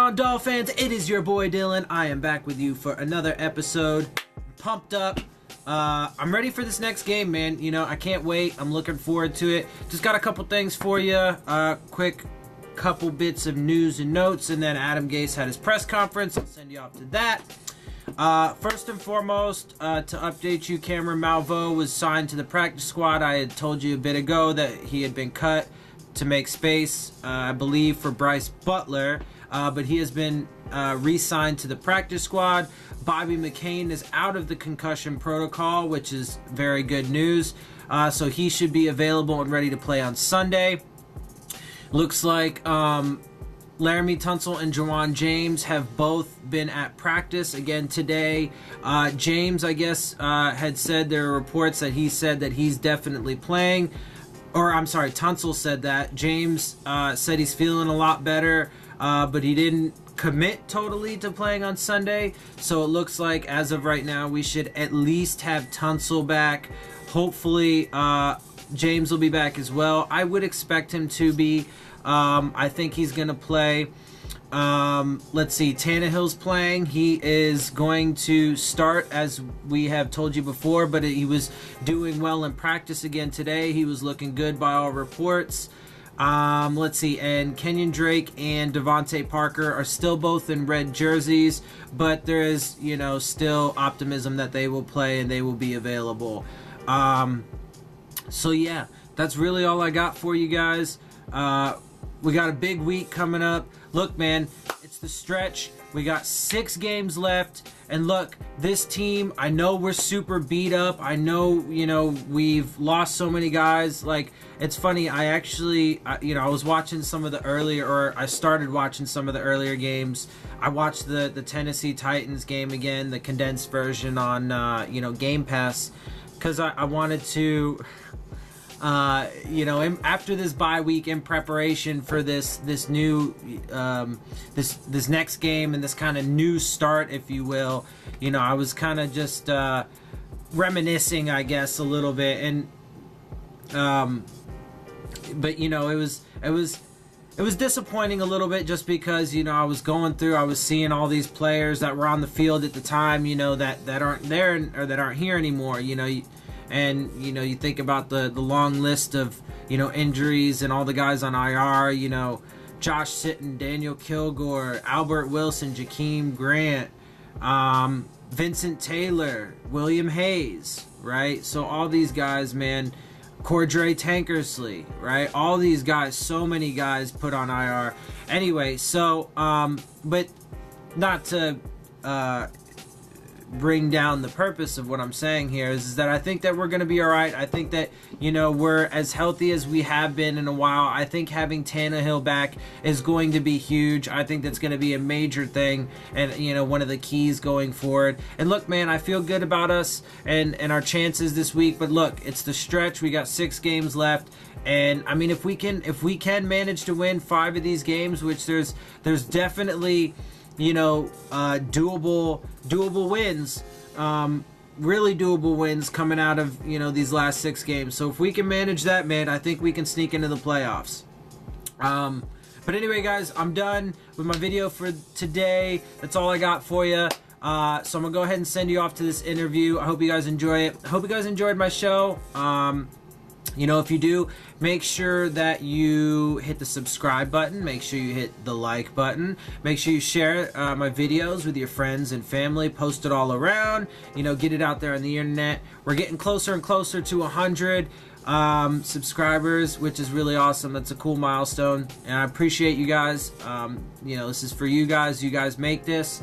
on, Dolphins? It is your boy Dillon. I am back with you for another episode. Pumped up. I'm ready for this next game, man. You know, I can't wait. I'm looking forward to it. Just got a couple things for you. Quick couple bits of news and notes, and then Adam Gase had his press conference. I'll send you off to that. First and foremost, to update you, Cameron Malveaux was signed to the practice squad. I had told you a bit ago that he had been cut to make space, I believe, for Bryce Butler, but he has been re-signed to the practice squad. Bobby McCain is out of the concussion protocol, which is very good news, so he should be available and ready to play on Sunday. Looks like Laramie Tunsil and Jawan James have both been at practice again today. James, I guess, had said, there are reports that he said that he's definitely playing. Or, I'm sorry, Tunsil said that. James said he's feeling a lot better, but he didn't commit totally to playing on Sunday. So it looks like, as of right now, we should at least have Tunsil back. Hopefully, James will be back as well. I would expect him to be. I think he's going to play. Let's see, Tannehill's playing. He is going to start, as we have told you before, but he was doing well in practice again today. He was looking good by all reports. Let's see, and Kenyon Drake and Devontae Parker are still both in red jerseys, but there is, you know, still optimism that they will play and they will be available. So yeah, that's really all I got for you guys. We got a big week coming up. Look, man, it's the stretch. We got 6 games left. And look, this team, I know we're super beat up. I know, you know, we've lost so many guys. Like, it's funny. I actually, I was watching some of the earlier, or I started watching some of the earlier games. I watched the Tennessee Titans game again, the condensed version on, Game Pass, because I wanted to... after this bye week, in preparation for this new this next game and this kind of new start, if you will, I was kind of just reminiscing, I guess, a little bit, and but it was disappointing a little bit, just because I was going through, I was seeing all these players that were on the field at the time, that aren't there or that aren't here anymore, And, you think about the long list of, injuries and all the guys on IR, Josh Sitton, Daniel Kilgore, Albert Wilson, Jakeem Grant, Vincent Taylor, William Hayes, right? So all these guys, man, Cordray Tankersley, right? All these guys, so many guys put on IR. Anyway, so, but not to... bring down the purpose of what I'm saying here is that I think that we're going to be all right. I think that, we're as healthy as we have been in a while. I think having Tannehill back is going to be huge. I think that's going to be a major thing and, one of the keys going forward. And look, man, I feel good about us and our chances this week. But look, it's the stretch. We got 6 games left. And I mean, if we can manage to win 5 of these games, which there's definitely... doable wins, really doable wins coming out of, these last 6 games. So if we can manage that, man, I think we can sneak into the playoffs. But anyway, guys, I'm done with my video for today. That's all I got for you. So I'm going to go ahead and send you off to this interview. I hope you guys enjoy it. I hope you guys enjoyed my show. If you do, make sure that you hit the subscribe button. Make sure you hit the like button. Make sure you share my videos with your friends and family. Post it all around. Get it out there on the internet. We're getting closer and closer to 100 subscribers, which is really awesome. That's a cool milestone. And I appreciate you guys. This is for you guys. You guys make this.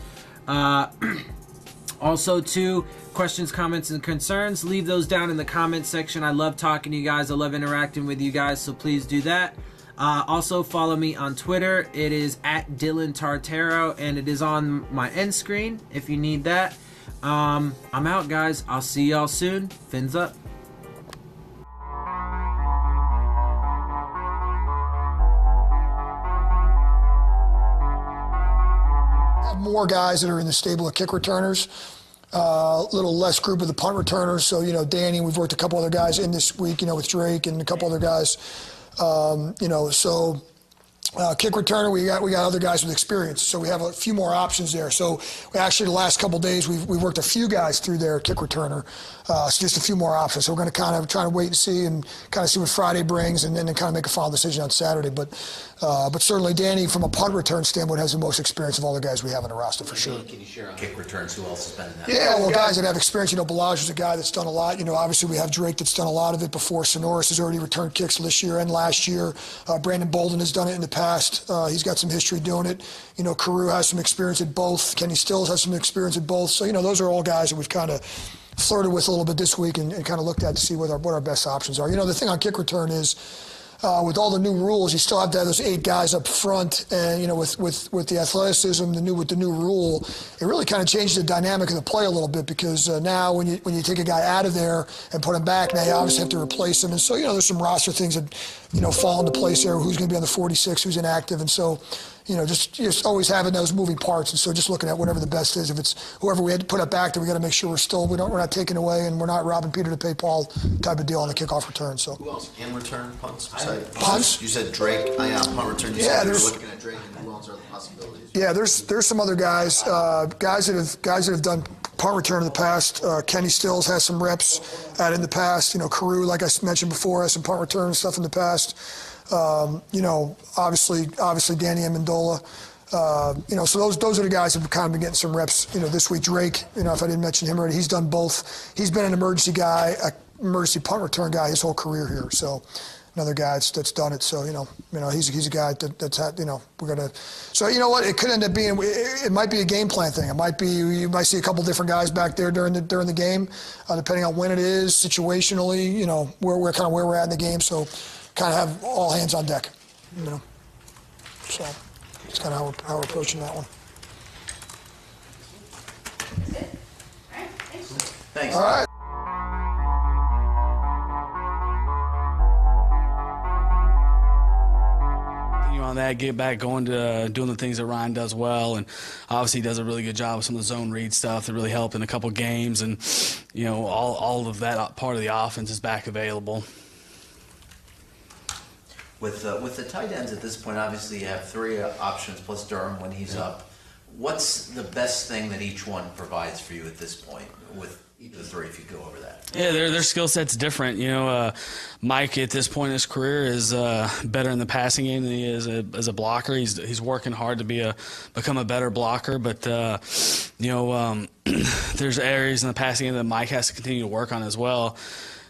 Also, too, questions, comments, and concerns, leave those down in the comment section. I love talking to you guys. I love interacting with you guys, so please do that. Also, follow me on Twitter. It is at Dillon Tartaro, and it is on my end screen if you need that. I'm out, guys. I'll see y'all soon. Fins up. More guys that are in the stable of kick returners, a little less group of the punt returners. So, Danny, we've worked a couple other guys in this week, with Drake and a couple other guys. So Kick returner, we got other guys with experience, so we have a few more options there. So we actually the last couple of days we worked a few guys through their kick returner, so just a few more options. So we're going to kind of try to wait and see kind of see what Friday brings, and then kind of make a final decision on Saturday. But certainly Danny, from a punt return standpoint, has the most experience of all the guys we have on the roster for sure. Can you share on kick returns? Who else has been in that? Yeah, well, guys that have experience. Bellage is a guy that's done a lot. Obviously we have Drake that's done a lot of it before. Sonoris has already returned kicks this year and last year. Brandon Bolden has done it in the past. He's got some history doing it. Carew has some experience at both. Kenny Stills has some experience at both. So, those are all guys that we've kind of flirted with a little bit this week and kind of looked at to see what our best options are. The thing on kick return is, with all the new rules, you still have to have those 8 guys up front, and with the athleticism, with the new rule, it really kind of changed the dynamic of the play a little bit because now when you take a guy out of there and put him back, now you obviously have to replace him, and so there's some roster things that fall into place there. Who's going to be on the 46? Who's inactive? And so just always having those moving parts, and so just looking at whatever the best is. If it's whoever we had to put up back there, we got to make sure we're not taking away, and we're not robbing Peter to pay Paul type of deal on the kickoff return. So who else can return punts? Punts? You said Drake. Punt return. You said you were looking at Drake, and who else are the possibilities? Yeah, there's some other guys that have done punt return in the past. Kenny Stills has some reps at in the past. Carew, like I mentioned before, has some punt return stuff in the past. Obviously Danny Amendola. So those are the guys that have kind of been getting some reps. This week Drake. If I didn't mention him already, he's done both. He's been an emergency punt return guy his whole career here. So another guy that's done it. So he's a guy that's had. We're gonna. So what? It could end up being. It might be a game plan thing. It might be you might see a couple different guys back there during the game, depending on when it is situationally. Where we're at in the game. So kind of have all hands on deck. So that's kind of how we're approaching that one. That's it. All right. Thanks. All right. On that, get back going to doing the things that Ryan does well, and obviously he does a really good job with some of the zone read stuff that really helped in a couple games, and all of that part of the offense is back available. With the tight ends at this point, obviously you have 3 options plus Durham when he's up. What's the best thing that each one provides for you at this point with each of the 3, if you go over that? Yeah, their skill set's different. Mike at this point in his career is better in the passing game than he is as a blocker. He's working hard to become a better blocker, but there's areas in the passing game that Mike has to continue to work on as well.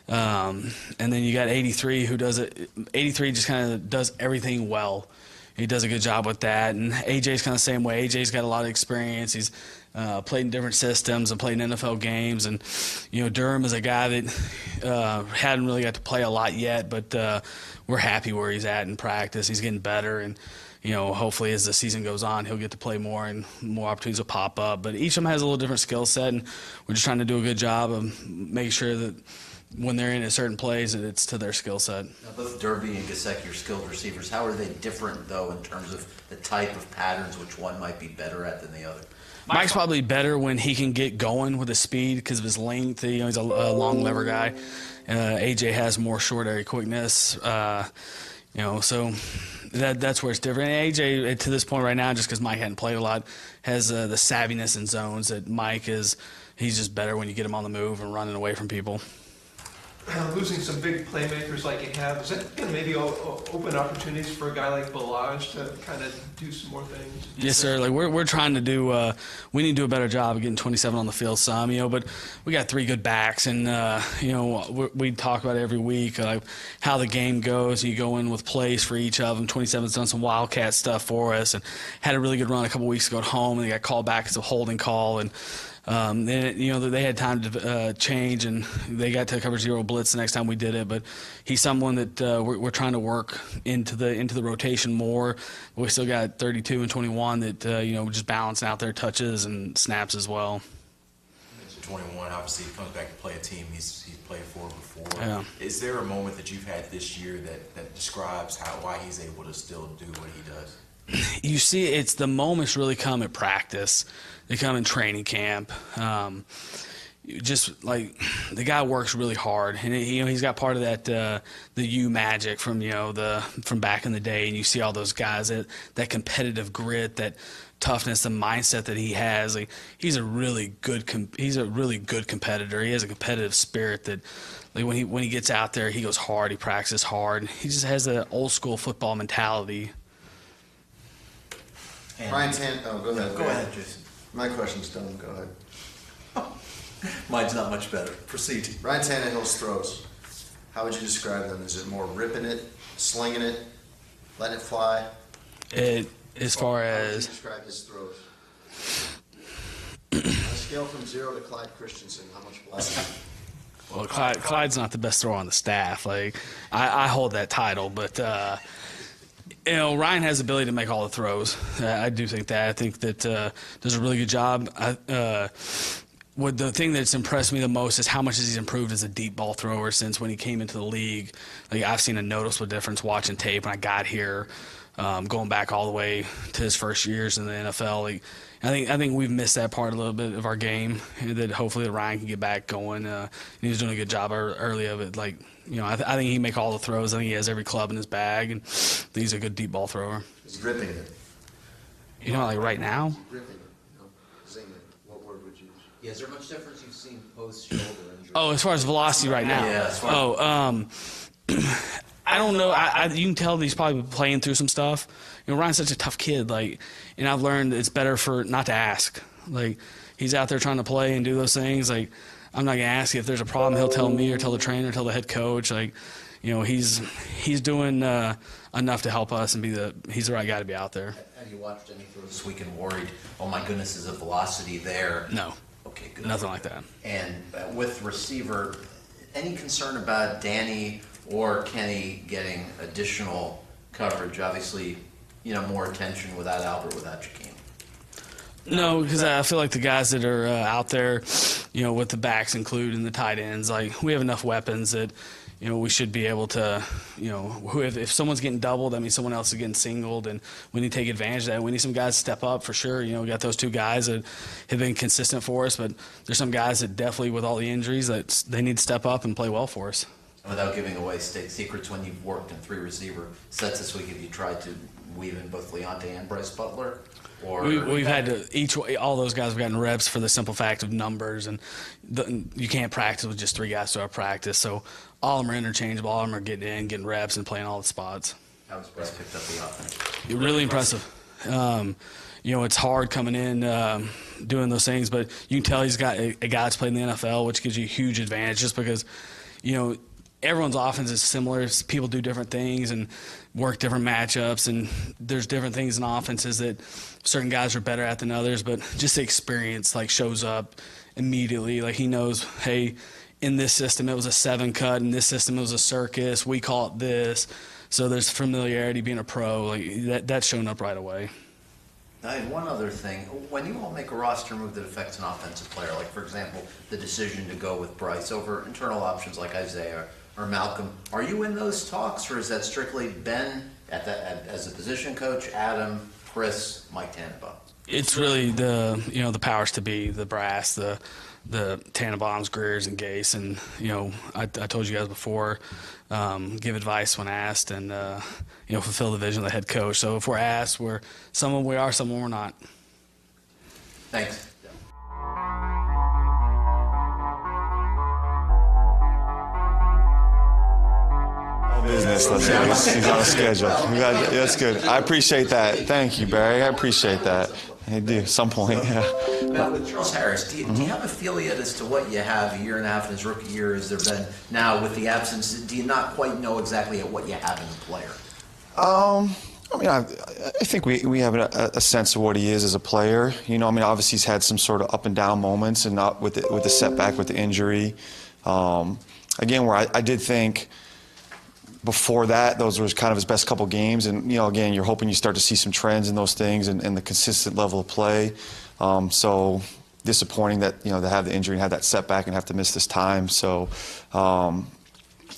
And then you got 83 who does it. 83 just kind of does everything well. He does a good job with that. And AJ's kind of the same way. AJ's got a lot of experience. He's played in different systems and played in NFL games. And, Durham is a guy that hadn't really got to play a lot yet, but we're happy where he's at in practice. He's getting better. And, hopefully as the season goes on, he'll get to play more and more opportunities will pop up. But each of them has a little different skill set, and we're just trying to do a good job of making sure that when they're in a certain plays, it's to their skill set. Now, both Derby and Gasecki are skilled receivers. How are they different, though, in terms of the type of patterns which one might be better at than the other? Mike's probably better when he can get going with his speed because of his length. He's a long lever guy. AJ has more short area quickness. So that's where it's different. And AJ, to this point right now, just because Mike hadn't played a lot, has the savviness in zones that Mike is. He's just better when you get him on the move and running away from people. Losing some big playmakers like you have, is that going to maybe open opportunities for a guy like Bellage to kind of do some more things? Yes, sir. Like we're trying to do. We need to do a better job of getting 27 on the field. But we got 3 good backs, and we talk about it every week, how the game goes. You go in with plays for each of them. 27's done some wildcat stuff for us, and had a really good run a couple weeks ago at home, and they got called back as a holding call, and. Then they had time to change, and they got to cover 0 blitz the next time we did it. But he's someone that we're trying to work into the rotation more. We still got 32 and 21 that just balancing out their touches and snaps as well. 21, obviously, he comes back to play a team he's played for before. Yeah. Is there a moment that you've had this year that describes why he's able to still do what he does? You see, it's the moments really come at practice. They come in training camp. just like the guy works really hard, and he's got part of that the U magic from from back in the day, and you see all those guys that competitive grit, that toughness, the mindset that he has. Like he's a really good competitor. He has a competitive spirit that like when he gets out there, he goes hard, he practices hard. He just has an old school football mentality. And Ryan Tannehill, go ahead. Go ahead, Jason. My question's done. Go ahead. Mine's not much better. Proceed. Ryan Tannehill's throws. How would you describe them? Is it more ripping it, slinging it, letting it fly? As far How would you as describe his throws? On a scale from 0 to Clyde Christensen, how much blessing? well, Clyde's not the best thrower on the staff. Like I hold that title, but Ryan has the ability to make all the throws. I do think that. I think that does a really good job. The thing that's impressed me the most is how much he's improved as a deep ball thrower since when he came into the league. Like I've seen a noticeable difference watching tape when I got here, going back all the way to his first years in the NFL. Like I think we've missed that part a little bit of our game, and that hopefully Ryan can get back going. He was doing a good job early of it. Like I think he can make all the throws. I think he has every club in his bag, and I think he's a good deep ball thrower. He's ripping it. Like right now. Ripping it. Zing it. What word would you use? Yeah, is there much difference you've seen post-shoulder injury? Oh, as far as velocity right now. Yeah, as far I don't know. You can tell that he's probably playing through some stuff. Ryan's such a tough kid. And I've learned it's better for not to ask. Like, he's out there trying to play and do those things. Like, I'm not gonna ask if there's a problem. He'll tell me or tell the trainer, tell the head coach. He's doing enough to help us and he's the right guy to be out there. Have you watched any throws this week and worried, oh my goodness, is the velocity there? No. Okay, good. Nothing like that. And with receiver, any concern about Danny or Kenny getting additional coverage? Obviously, more attention without Albert, without Jakeem. No, because I feel like the guys that are out there, with the backs included and the tight ends, like we have enough weapons that, we should be able to, if someone's getting doubled, that means someone else is getting singled, and we need to take advantage of that. We need some guys to step up for sure. We got those two guys that have been consistent for us, but there's some guys that definitely, with all the injuries, that they need to step up and play well for us. Without giving away state secrets, when you've worked in 3 receiver sets this week, have you tried to weave in both Leonte and Bryce Butler? Or we've had to all those guys have gotten reps for the simple fact of numbers, and you can't practice with just 3 guys to our practice. So all of them are interchangeable. All of them are getting reps and playing all the spots. How has Bryce picked up the offense? Really impressive. It's hard coming in doing those things, but you can tell he's got a guy that's played in the NFL, which gives you a huge advantage just because, everyone's offense is similar. People do different things and work different matchups, and there's different things in offenses that certain guys are better at than others, but just the experience shows up immediately. Like he knows, hey, in this system it was a 7 cut, in this system it was a circus, we call it this. So there's familiarity being a pro, that's shown up right away. And one other thing, when you all make a roster move that affects an offensive player, like for example, the decision to go with Bryce over internal options like Isaiah or Malcolm, are you in those talks, or is that strictly Ben as a position coach, Adam, Chris, Mike Tannenbaum? It's really the powers to be, the brass, the Tannenbaums, Greers, and Gase, and I told you guys before, give advice when asked, and fulfill the vision of the head coach. So if we're asked, someone we are, someone we're not. Thanks. Business, let's say. He's on a schedule. That's good. I appreciate that. Thank you, Barry. I appreciate that. I do, at some point, yeah. With Charles Harris, do you have a feel yet as to what you have a year and a half in his rookie year? Has there been, now with the absence, do you not quite know exactly what you have in the player? I think we have a sense of what he is as a player. Obviously he's had some sort of up and down moments, and not with the setback, with the injury. Again, where I did think before that, those were kind of his best couple games, and again, you're hoping you start to see some trends in those things and the consistent level of play. So disappointing that to have the injury and have that setback and have to miss this time. So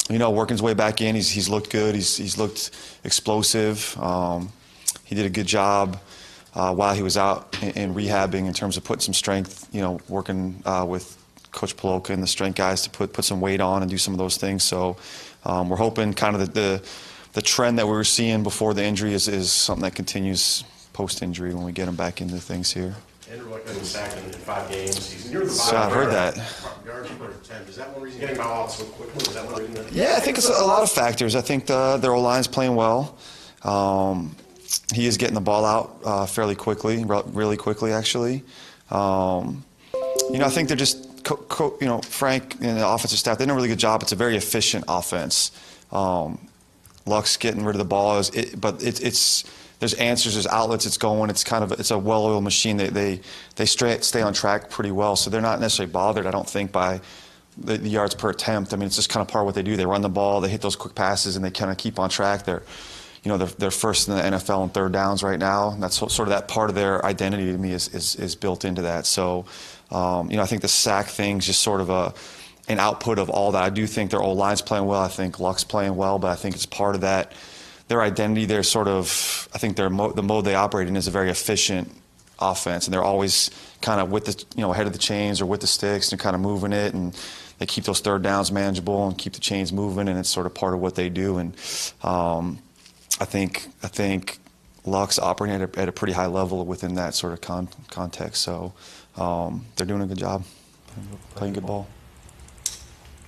working his way back in, he's looked good. He's looked explosive. He did a good job while he was out in rehabbing in terms of putting some strength. Working with Coach Paloka and the strength guys to put some weight on and do some of those things. So we're hoping kind of the trend that we were seeing before the injury is something that continues post-injury when we get him back into things here. Andrew Luck hasn't sacked in 5 games. He's near the bottom. So I've heard that. Yards per attempt. Is that one reason getting out so quickly? Is that one reason? Yeah, I think it's a lot of factors. I think their O-line's playing well. He is getting the ball out fairly quickly, really quickly, actually. I think they're just, Frank and the offensive staff, they do a really good job. It's a very efficient offense. Luck's getting rid of the ball, but there's answers, there's outlets, it's going. It's a well-oiled machine. They stay on track pretty well, so they're not necessarily bothered, I don't think, by the yards per attempt. I mean, it's just kind of part of what they do. They run the ball, they hit those quick passes, and they kind of keep on track. They're first in the NFL in third downs right now. And that's sort of that part of their identity to me is built into that. So, I think the sack thing's just sort of an output of all that. I do think their O-line's playing well. I think Luck's playing well, but I think it's part of that. Their identity, they're sort of, I think the mode they operate in is a very efficient offense, and they're always kind of with the, ahead of the chains or with the sticks and kind of moving it, and they keep those third downs manageable and keep the chains moving, and it's sort of part of what they do. And I think Luck's operating at a pretty high level within that sort of context. So they're doing a good job, playing good ball.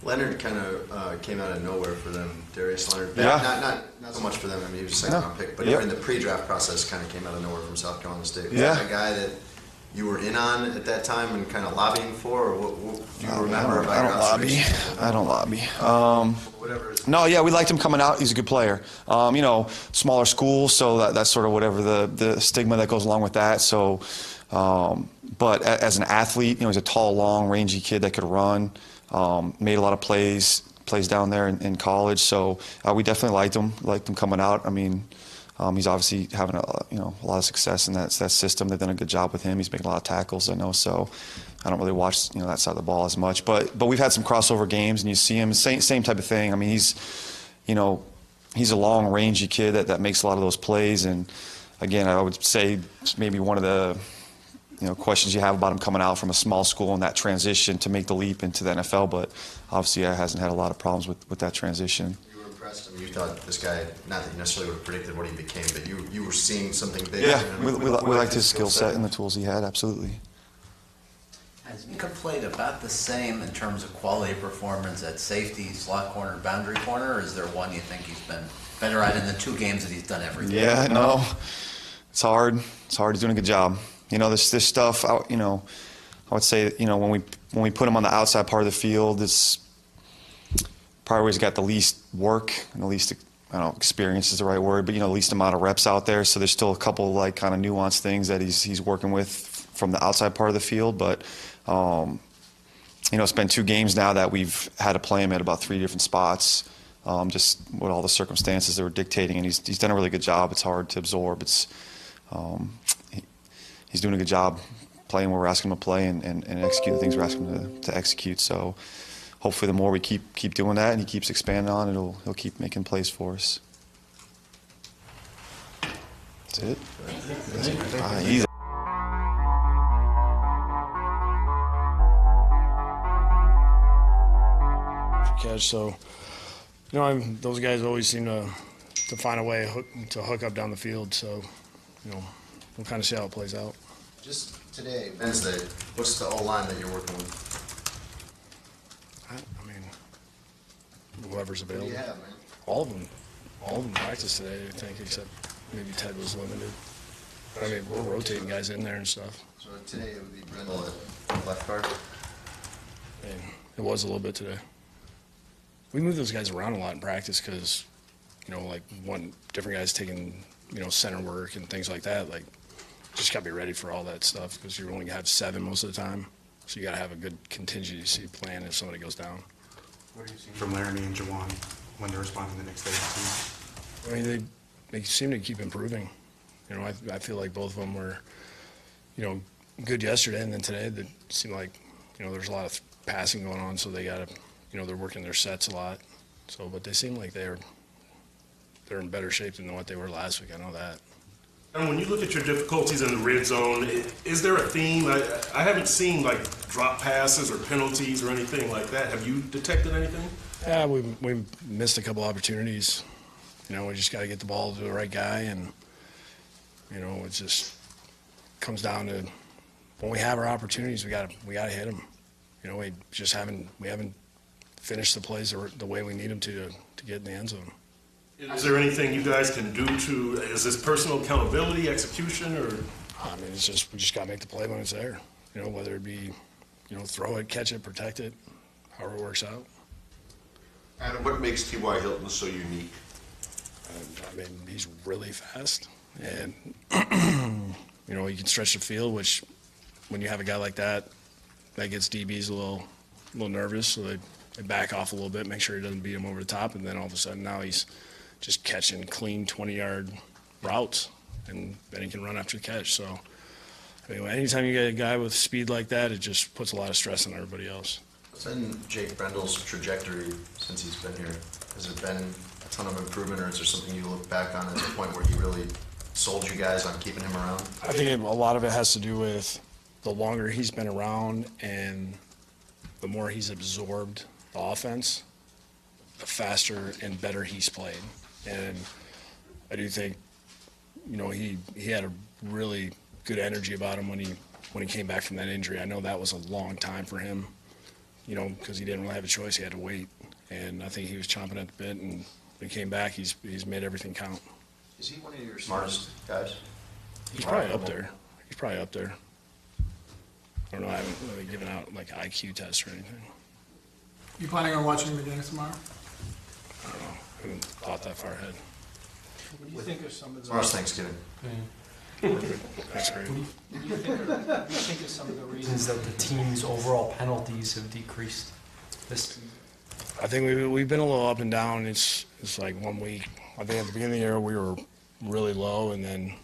Leonard kind of came out of nowhere for them, Darius Leonard. Yeah. Not so much for them. I mean, he was a second-round pick, but in the pre-draft process, kind of came out of nowhere from South Carolina State. Was that a guy that you were in on at that time and kind of lobbying for, or what do you remember about your observations? I don't lobby. Whatever. No, yeah, we liked him coming out. He's a good player. Smaller school, so that's sort of whatever the stigma that goes along with that. So, but as an athlete, he's a tall, long, rangy kid that could run. Made a lot of plays down there in college. So we definitely liked him coming out. I mean, he's obviously having a lot of success in that system. They've done a good job with him. He's making a lot of tackles, I know. So I don't really watch that side of the ball as much. But we've had some crossover games, and you see him same type of thing. I mean, he's a long, rangy kid that makes a lot of those plays. And again, I would say maybe one of the questions you have about him coming out from a small school and that transition to make the leap into the NFL, but obviously he hasn't had a lot of problems with that transition. You were impressed. I mean, you thought this guy, not that you necessarily would have predicted what he became, but you were seeing something big. Yeah, we liked his skill set and the tools he had, absolutely. Has Mika played about the same in terms of quality of performance at safety, slot corner, boundary corner, or is there one you think he's been better at in the 2 games that he's done every day? Yeah, no, it's hard. He's doing a good job. This stuff, I would say, when we put him on the outside part of the field, it's probably where he's got the least work and the least, experience is the right word, but, least amount of reps out there. So there's still a couple, kind of nuanced things that he's working with from the outside part of the field. But, it's been 2 games now that we've had to play him at about 3 different spots, just with all the circumstances that were dictating. And he's done a really good job. It's hard to absorb. He's doing a good job playing where we're asking him to play and execute the things we're asking him to execute. So hopefully the more we keep doing that and he keeps expanding on it, he'll keep making plays for us. That's it. Easy. Catch, so those guys always seem to find a way to hook up down the field. So we'll kind of see how it plays out. Just today, Wednesday, what's the O-line that you're working with? I mean, whoever's available. What do you have, man? All of them practice today, I think, except maybe Ted was limited. But, I mean, we're rotating guys in there and stuff. So today it would be Brendel at left guard? And it was a little bit today. We move those guys around a lot in practice because, different guys taking center work and things like that. Just got to be ready for all that stuff because you're only going to have 7 most of the time. So you got to have a good contingency plan if somebody goes down. What are you seeing from Laramie and Jawan when they're responding the next day? I mean, they seem to keep improving. I feel like both of them were, good yesterday, and then today they seemed like, there's a lot of passing going on, so they got to, they're working their sets a lot. So, but they seem like they're in better shape than what they were last week. I know that. And when you look at your difficulties in the red zone, is there a theme? I haven't seen like drop passes or penalties or anything like that. Have you detected anything? Yeah, we missed a couple opportunities. You know, we just got to get the ball to the right guy, and you know, it just comes down to when we have our opportunities, we got to hit them. You know, we haven't finished the plays the way we need them to get in the end zone. Is there anything you guys can do is this personal accountability, execution, or? I mean, we just got to make the play when it's there. You know, whether it be, you know, throw it, catch it, protect it, however it works out. Adam, what makes T.Y. Hilton so unique? I mean, he's really fast, and you know, he can stretch the field, which when you have a guy like that gets DBs a little nervous, so they back off a little bit, make sure he doesn't beat him over the top, and then all of a sudden now he's just catching clean 20-yard routes, and then he can run after the catch. So, anyway, anytime you get a guy with speed like that, it just puts a lot of stress on everybody else. What's been Jake Brendel's trajectory since he's been here? Has it been a ton of improvement, or is there something you look back on as a point where he really sold you guys on keeping him around? I think a lot of it has to do with the longer he's been around and the more he's absorbed the offense, the faster and better he's played. And I do think, you know, he had a really good energy about him when he came back from that injury. I know that was a long time for him, you know, because he didn't really have a choice. He had to wait. And I think he was chomping at the bit, and when he came back, he's made everything count. Is he one of your smartest guys? He's probably up there. I don't know. I haven't really given out like IQ tests or anything. You planning on watching the games tomorrow? I don't know. I haven't thought that far ahead. What do you think of some of the? Tomorrow's Thanksgiving. That's great. What do you think of some of the reasons that the team's overall penalties have decreased this season? I think we've been a little up and down. It's like 1 week. I think at the beginning of the year we were really low, and then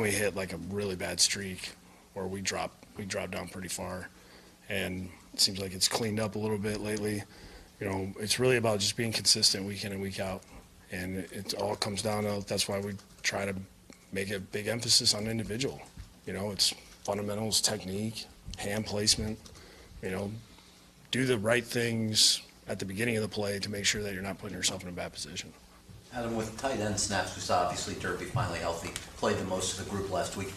we hit like a really bad streak where we dropped down pretty far, and it seems like it's cleaned up a little bit lately. You know, it's really about just being consistent week in and week out, and it all comes down to that's why we try to make a big emphasis on individual. You know, it's fundamentals, technique, hand placement. You know, do the right things at the beginning of the play to make sure that you're not putting yourself in a bad position. Adam, with tight end snaps, we saw obviously Derby finally healthy, played the most of the group last week.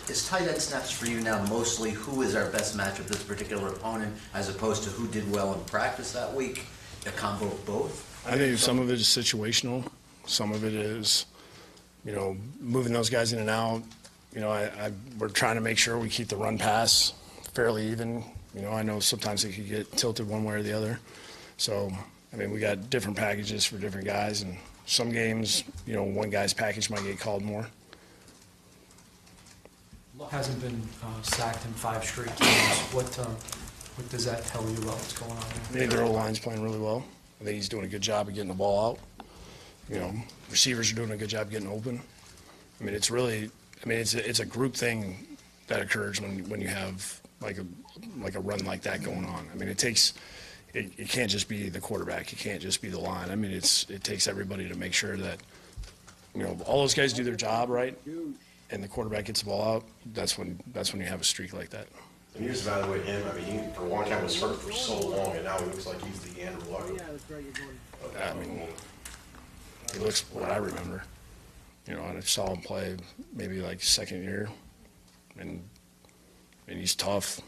Is tight end snaps for you now mostly who is our best match of this particular opponent, as opposed to who did well in practice that week? A combo of both? I think some of it is situational. Some of it is, you know, moving those guys in and out. You know, we're trying to make sure we keep the run pass fairly even. You know, I know sometimes it could get tilted one way or the other. So, I mean, we got different packages for different guys, and some games, you know, one guy's package might get called more. Hasn't been sacked in 5 straight games. What does that tell you about what's going on I there? think their O-line's playing really well. I think he's doing a good job of getting the ball out. You know, receivers are doing a good job getting open. I mean, it's really, it's a group thing that occurs when you have like a run like that going on. I mean, it can't just be the quarterback. It can't just be the line. I mean, it takes everybody to make sure that, you know, all those guys do their job right, and the quarterback gets the ball out. That's when you have a streak like that. And you just evaluate him. I mean, he for a long time was hurt for so long, and now he looks like he's the Andrew Luck. I mean, he looks what I remember. You know, and I saw him play maybe like second year, and he's tough.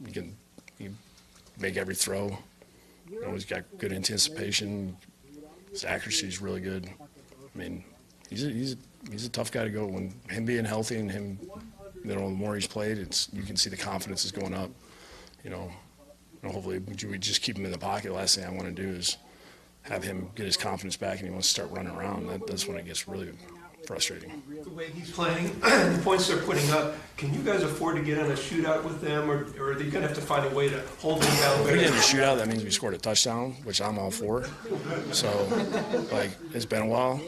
He make every throw. You know, he's got good anticipation. His accuracy is really good. I mean, he's a tough guy to go. When him being healthy and him, you know, the more he's played, you can see the confidence is going up. You know, and hopefully we just keep him in the pocket. Last thing I want to do is have him get his confidence back and he wants to start running around. That's when it gets really frustrating. The way he's playing, the points they're putting up, can you guys afford to get in a shootout with them, or are they going to have to find a way to hold them down? If we get in a shootout, that means we scored a touchdown, which I'm all for. So, like, it's been a while.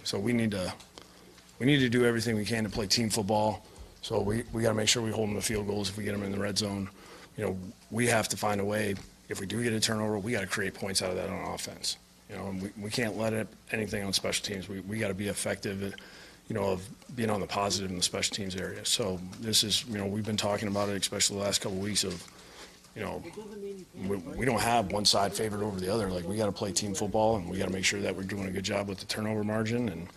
So we need to do everything we can to play team football. So we got to make sure we hold them to field goals if we get them in the red zone. You know, we have to find a way. If we do get a turnover, we got to create points out of that on offense. You know, and we can't let anything on special teams. We got to be effective. of being on the positive in the special teams area. So this is, we've been talking about it, especially the last couple of weeks of, we don't have one side favored over the other. Like, we got to play team football, and we got to make sure that we're doing a good job with the turnover margin, and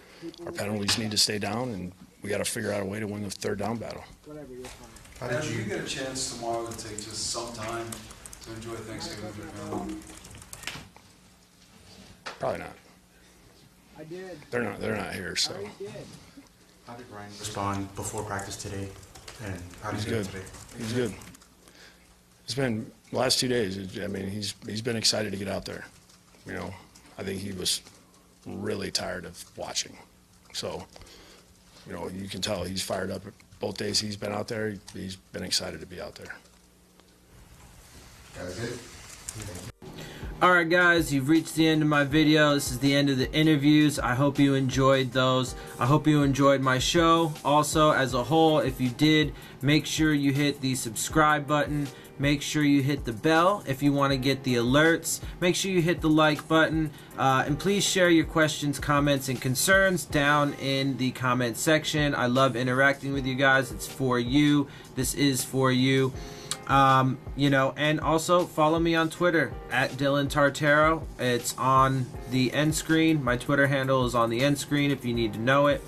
our penalties need to stay down, and we got to figure out a way to win the third down battle. Adam, do you get a chance tomorrow to take just some time to enjoy Thanksgiving with your family? Probably not. I did. They're not here, so. How did Ryan respond before practice today? And how did He's he do good. today? He's good. It's been the last 2 days. I mean, he's been excited to get out there. I think he was really tired of watching. So, you can tell he's fired up. Both days he's been out there, he's been excited to be out there. Got it. Alright guys, you've reached the end of my video. This is the end of the interviews. I hope you enjoyed those. I hope you enjoyed my show. Also, as a whole, if you did, make sure you hit the subscribe button. Make sure you hit the bell if you want to get the alerts. Make sure you hit the like button. And please share your questions, comments, and concerns down in the comment section. I love interacting with you guys. It's for you. This is for you. And also follow me on Twitter at Dillon Tartaro. It's on the end screen. My Twitter handle is on the end screen if you need to know it.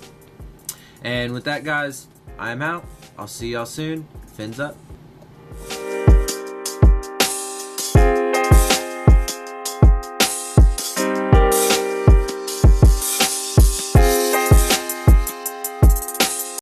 And with that, guys, I'm out. I'll see y'all soon. Fins up.